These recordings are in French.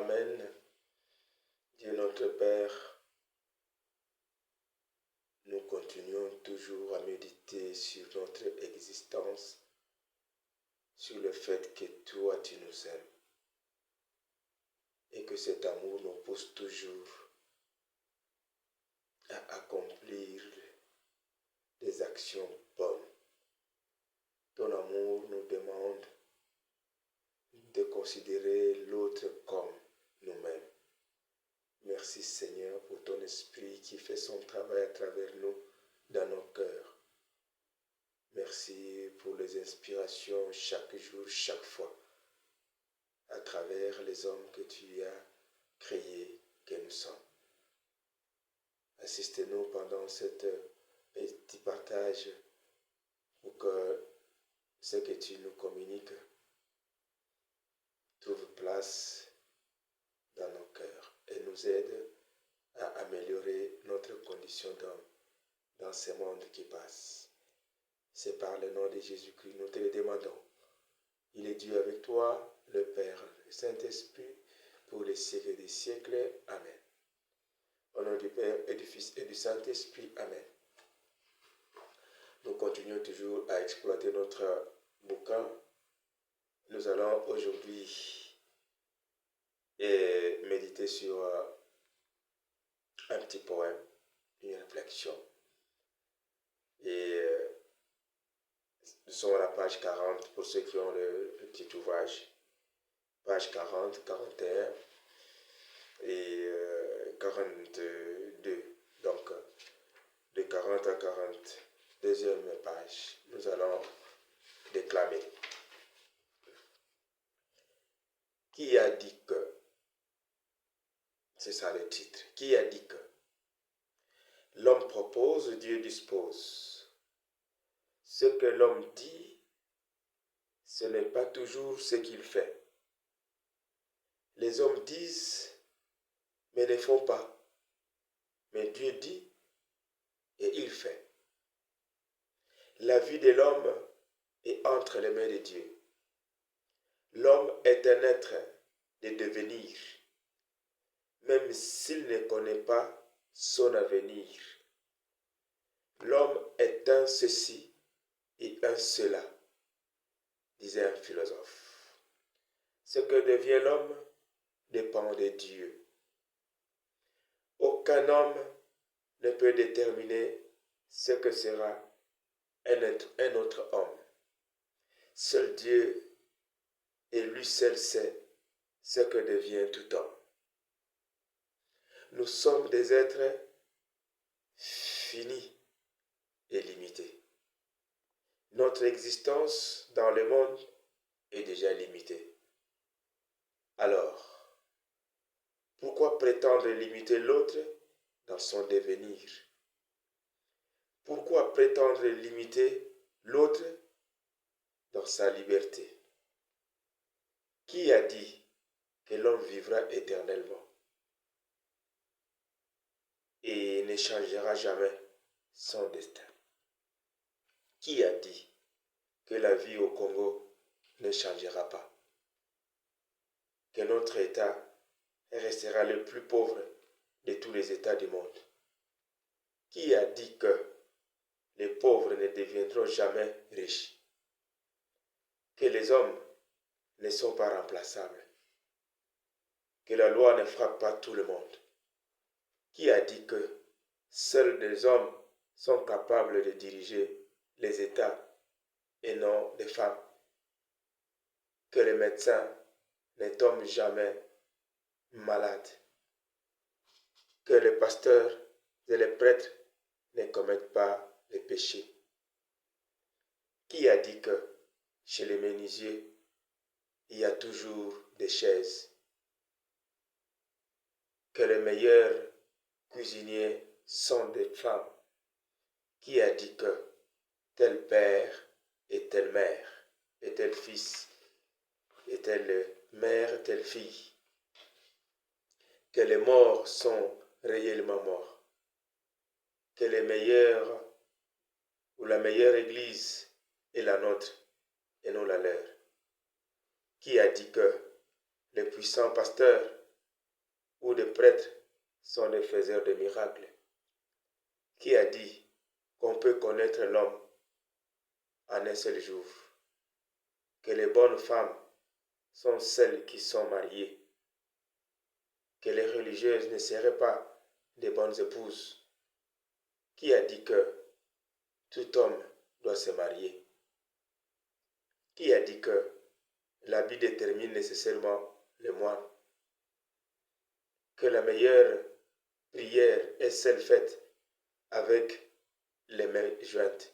Amen. Dieu notre Père, nous continuons toujours à méditer sur notre existence, sur le fait que toi tu nous aimes et que cet amour nous pousse toujours à accomplir des actions bonnes. Ton amour nous demande de considérer l'autre comme nous-mêmes. Merci Seigneur pour ton esprit qui fait son travail à travers nous dans nos cœurs. Merci pour les inspirations chaque jour, chaque fois, à travers les hommes que tu as créés, que nous sommes. Assistez-nous pendant ce petit partage pour que ce que tu nous communiques trouve place dans nos cœurs et nous aide à améliorer notre condition d'homme dans ce monde qui passe. C'est par le nom de Jésus-Christ, nous te le demandons. Il est Dieu avec toi, le Père, le Saint-Esprit, pour les siècles des siècles. Amen. Au nom du Père et du Fils et du Saint-Esprit. Amen. Nous continuons toujours à exploiter notre bouquin. Nous allons aujourd'hui méditer sur un petit poème, une réflexion. Et nous sommes à la page 40 pour ceux qui ont le petit ouvrage. Page 40, 41 et 42. Donc, de 40 à 40, deuxième page, nous allons déclamer. Qui a dit que, c'est ça le titre, qui a dit que l'homme propose, Dieu dispose. Ce que l'homme dit, ce n'est pas toujours ce qu'il fait. Les hommes disent, mais ne font pas. Mais Dieu dit, et il fait. La vie de l'homme est entre les mains de Dieu. L'homme est un être de devenir, même s'il ne connaît pas son avenir. L'homme est un ceci et un cela, disait un philosophe. Ce que devient l'homme dépend de Dieu. Aucun homme ne peut déterminer ce que sera un autre homme. Seul Dieu et lui seul sait ce que devient tout homme. Nous sommes des êtres finis et limités. Notre existence dans le monde est déjà limitée. Alors, pourquoi prétendre limiter l'autre dans son devenir? Pourquoi prétendre limiter l'autre dans sa liberté? Qui a dit que l'homme vivra éternellement et ne changera jamais son destin? Qui a dit que la vie au Congo ne changera pas? Que notre État restera le plus pauvre de tous les États du monde? Qui a dit que les pauvres ne deviendront jamais riches? Que les hommes ne sont pas remplaçables? Que la loi ne frappe pas tout le monde? Qui a dit que seuls des hommes sont capables de diriger les États et non des femmes? Que les médecins ne tombent jamais malades? Que les pasteurs et les prêtres ne commettent pas les péchés? Qui a dit que chez les menuisiers, il y a toujours des chaises? Que les meilleurs cuisiniers sont des femmes? Qui a dit que tel père et telle mère, et tel fils et telle mère, telle fille? Que les morts sont réellement morts? Que les meilleurs ou la meilleure église est la nôtre et non la leur? Qui a dit que les puissants pasteurs où des prêtres sont des faiseurs de miracles? Qui a dit qu'on peut connaître l'homme en un seul jour? Que les bonnes femmes sont celles qui sont mariées? Que les religieuses ne seraient pas des bonnes épouses? Qui a dit que tout homme doit se marier? Qui a dit que l'habit détermine nécessairement le moine? Que la meilleure prière est celle faite avec les mains jointes?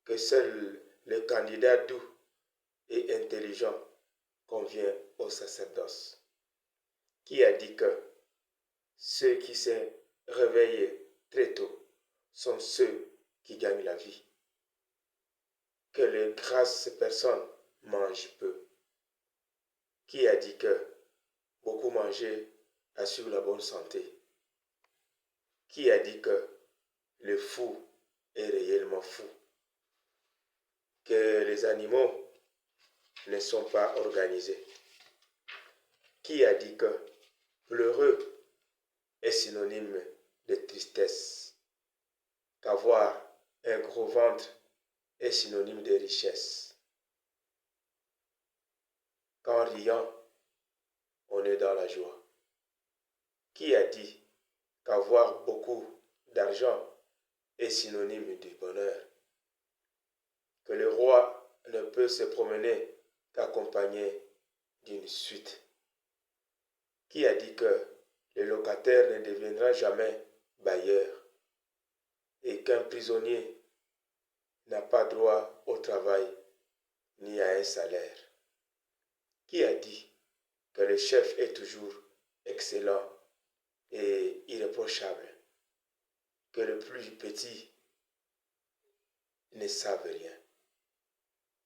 Que seul le candidat doux et intelligent convient au sacerdoce? Qui a dit que ceux qui se réveillent très tôt sont ceux qui gagnent la vie? Que les grasses personnes mangent peu? Qui a dit que beaucoup manger assure la bonne santé? Qui a dit que le fou est réellement fou? Que les animaux ne sont pas organisés? Qui a dit que pleureux est synonyme de tristesse? Qu'avoir un gros ventre est synonyme de richesse? Qu'en riant, on est dans la joie? Qui a dit qu'avoir beaucoup d'argent est synonyme du bonheur? Que le roi ne peut se promener qu'accompagné d'une suite? Qui a dit que le locataire ne deviendra jamais bailleur et qu'un prisonnier n'a pas droit au travail ni à un salaire? Qui a dit que le chef est toujours excellent et irréprochable, que le plus petit ne savent rien?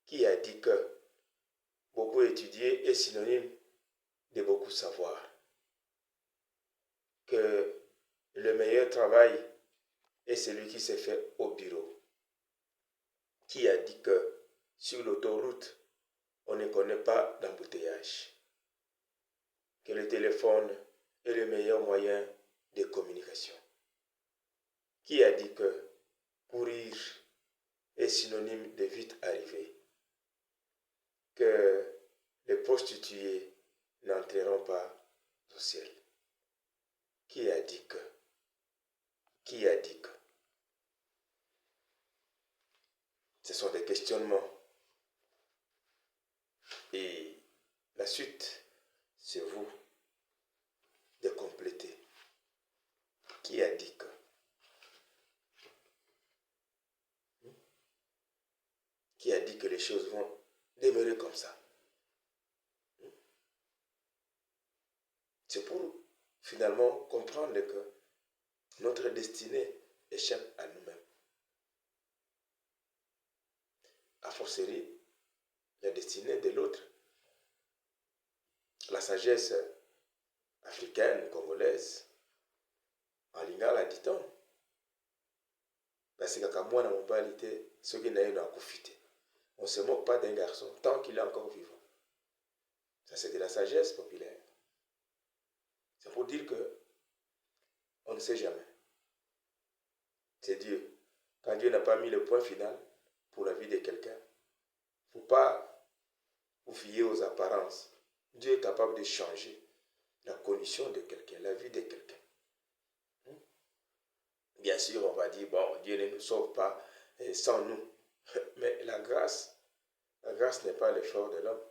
Qui a dit que beaucoup étudier est synonyme de beaucoup savoir? Que le meilleur travail est celui qui se fait au bureau? Qui a dit que sur l'autoroute, on ne connaît pas d'embouteillage? Que le téléphone est le meilleur moyen de communication? Qui a dit que courir est synonyme de vite arriver? Que les prostituées n'entreront pas au ciel? Qui a dit que? Qui a dit que? Ce sont des questionnements. Et la suite, c'est vous de compléter. Qui a dit que? Qui a dit que les choses vont demeurer comme ça? C'est pour finalement comprendre que notre destinée échappe à nous-mêmes. A fortiori, la destinée de l'autre. La sagesse africaine, congolaise, en lingala dit-on, parce que quand moi dans mon balité, ce qui n'a eu à profiter. On ne se moque pas d'un garçon tant qu'il est encore vivant. Ça, c'est de la sagesse populaire. C'est pour dire que on ne sait jamais. C'est Dieu. Quand Dieu n'a pas mis le point final pour la vie de quelqu'un, il ne faut pas vous fier aux apparences. Dieu est capable de changer la condition de quelqu'un, la vie de quelqu'un. Bien sûr, on va dire, bon, Dieu ne nous sauve pas sans nous. Mais la grâce n'est pas l'effort de l'homme.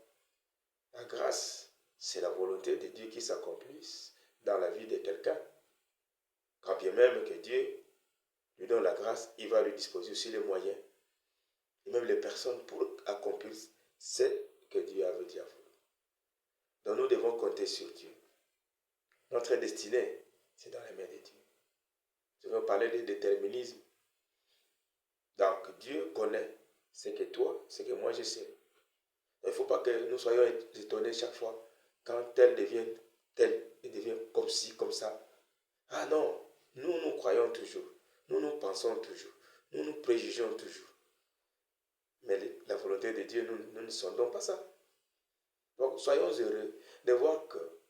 La grâce, c'est la volonté de Dieu qui s'accomplisse dans la vie de quelqu'un. Quand bien même que Dieu lui donne la grâce, il va lui disposer aussi les moyens et même les personnes pour accomplir ce que Dieu avait dit à vous. Donc nous devons compter sur Dieu. Notre destinée, c'est dans les mains de Dieu. Je vais parler de déterminisme. Donc Dieu connaît ce que toi, ce que moi je sais. Donc, il ne faut pas que nous soyons étonnés chaque fois quand tel devient tel et devient comme ci, comme ça. Ah non, nous croyons toujours, nous pensons toujours, nous préjugeons toujours. Mais la volonté de Dieu, nous ne sondons pas ça. Donc soyons heureux de voir que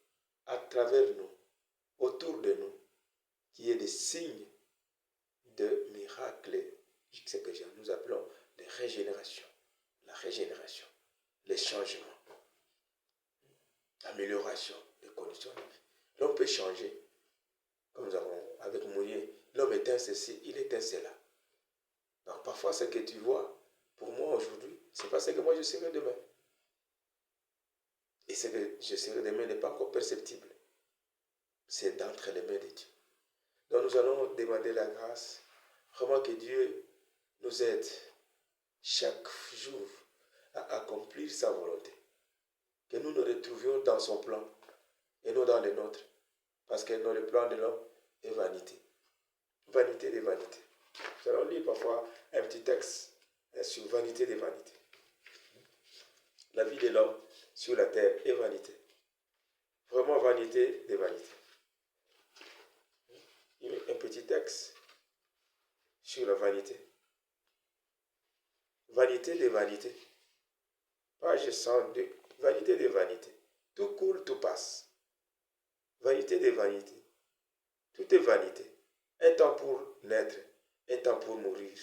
à travers nous, autour de nous, qu'il y ait des signes de miracles, ce que nous appelons les régénérations, la régénération, les changements, l'amélioration des conditions de vie. L'homme peut changer, comme nous avons avec Mounier, l'homme éteint ceci, il éteint cela. Donc parfois ce que tu vois, pour moi aujourd'hui, c'est pas ce que moi je serai demain. Et ce que je serai demain n'est pas encore perceptible. C'est d'entre les mains de Dieu. Donc nous allons demander la grâce, vraiment que Dieu nous aide chaque jour à accomplir sa volonté. Que nous nous retrouvions dans son plan et non dans le nôtre. Parce que dans le plan de l'homme est vanité. Vanité des vanités. Nous allons lire parfois un petit texte sur vanité des vanités. La vie de l'homme sur la terre est vanité. Vraiment vanité des vanités. Il met un petit texte sur la vanité. Vanité des vanités. Page 102. Vanité des vanités. Tout coule, tout passe. Vanité des vanités. Tout est vanité. Un temps pour naître, un temps pour mourir,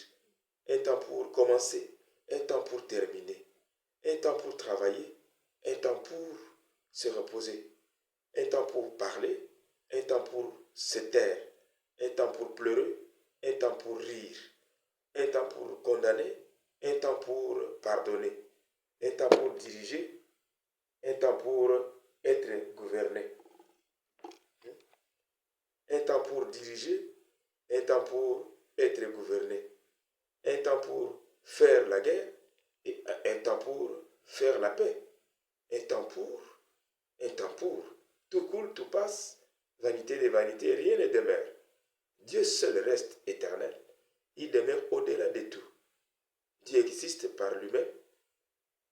un temps pour commencer, un temps pour terminer, un temps pour travailler, un temps pour se reposer, un temps pour parler, un temps pour se taire, un temps pour pleurer, un temps pour rire, un temps pour condamner, un temps pour pardonner, un temps pour diriger, un temps pour être gouverné. Un temps pour diriger, un temps pour être gouverné, un temps pour faire la guerre et un temps pour faire la paix. Un temps pour. Tout coule, tout passe, vanité des vanités, rien ne demeure. Dieu seul reste éternel, il demeure au-delà de tout. Dieu existe par lui-même,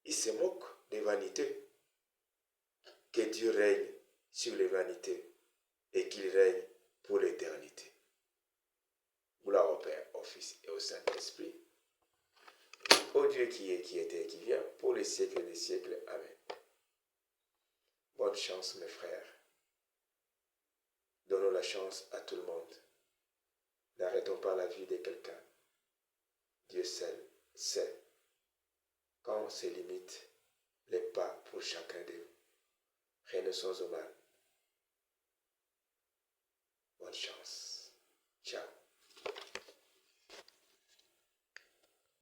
il se moque des vanités. Que Dieu règne sur les vanités et qu'il règne pour l'éternité. Gloire au Père, au Fils et au Saint-Esprit, au Dieu qui est, qui était et qui vient, pour les siècles des siècles. Amen. Bonne chance, mes frères. Donnons la chance à tout le monde. N'arrêtons pas la vie de quelqu'un. Dieu seul sait quand se limitent les pas pour chacun d'eux. Rien ne sans au mal. Bonne chance.